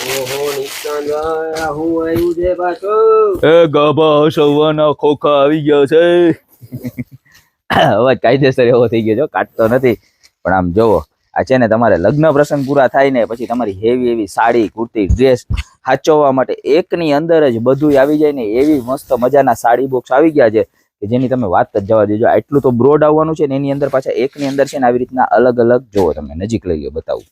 ઓહો નિશાન ભાઈ આ હું આવ્યું છે પાછો. એ ગાભા સવાના ખોખા આવી ગયા છે. અવાજ કાયદેસર એવો થઈ ગયો છે, કાટતો નથી. પણ આમ જોવો, આ છે ને તમારે લગ્ન પ્રસંગ પૂરા થાય ને પછી તમારી હેવી એવી સાડી કુર્તી ડ્રેસ સાચવવા માટે એકની અંદર જ બધું આવી જાય ને એવી મસ્ત મજાના સાડી બોક્સ આવી ગયા છે કે જેની તમે વાત જ જવા દેજો. આટલું તો બ્રોડ આવવાનું છે ને એની અંદર પાછા એકની અંદર છે ને આવી રીતના અલગ અલગ જોવો, તમે નજીક લઈ ગયો બતાવું.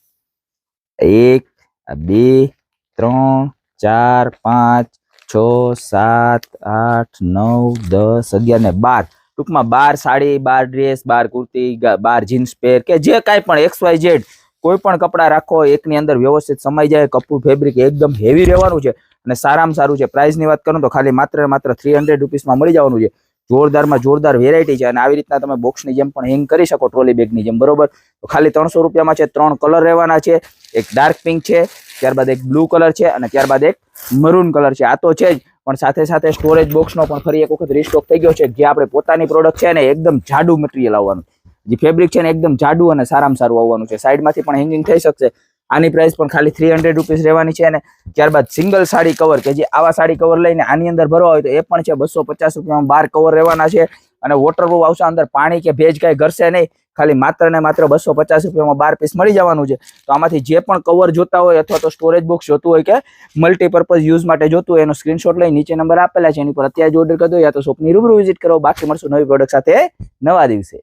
1 2 3 4 5 6 7 8 9 10 11 ને 12, ટૂંકમાં 12 સાડી, 12 ડ્રેસ, 12 કુર્તી, 12 જીન્સ પેર કે જે કાંઈ પણ XYZ કોઈ પણ કપડા રાખો એકની અંદર વ્યવસ્થિત સમાઈ જાય. કપડું ફેબ્રિક એકદમ હેવી રહેવાનું છે અને સારામાં સારું છે. પ્રાઇસની વાત કરું તો ખાલી માત્ર 300 રૂપીસમાં મળી જવાનું છે. જોરદારમાં જોરદાર વેરાયટી છે અને આવી રીતના તમે બોક્સની જેમ પણ હેંગ કરી શકો, ટ્રોલી બેગની જેમ, બરોબર. તો ખાલી 300 રૂપિયામાં છે. 3 કલર રહેવાના છે, એક ડાર્ક પિંક છે, ત્યારબાદ એક બ્લુ કલર છે અને ત્યારબાદ એક મરૂન કલર છે. આ તો છે જ, પણ સાથે સાથે સ્ટોરેજ બોક્સનો પણ ફરી એક વખત રીસ્ટોક થઈ ગયો છે. જે આપણે પોતાની પ્રોડક્ટ છે ને એકદમ જાડું મટીરિયલ આવવાનું, જે ફેબ્રિક છે ને એકદમ જાડું અને સારામાં સારું આવવાનું છે. સાઈડમાંથી પણ હેંગિંગ થઈ શકશે. આની પ્રાઇસ પણ ખાલી 300 રૂપીસ રહેવાની છે. અને ત્યારબાદ સિંગલ સાડી કવર કે જે આવા સાડી કવર લઈને આની અંદર ભરવા હોય તો એ પણ છે 250 રૂપિયામાં 12 કવર રહેવાના છે. અને વોટરપ્રૂફ આવશે, અંદર પાણી કે ભેજ કાંઈ ઘરશે નહીં. ખાલી માત્ર ને માત્ર 250 રૂપિયામાં 12 પીસ મળી જવાનું છે. તો આમાંથી જે પણ કવર જોતા હોય અથવા તો સ્ટોરેજ બોક્સ જોતું હોય કે મલ્ટીપર્પઝ યુઝ માટે જોતું હોય એનો સ્ક્રીનશોટ લઈ નીચે નંબર આપેલા છે એની પર અત્યારે જ ઓર્ડર કરી દો યા તો શોપની રૂબરૂ વિઝિટ કરો. બાકી મળશું નવી પ્રોડક્ટ સાથે નવા દિવસે.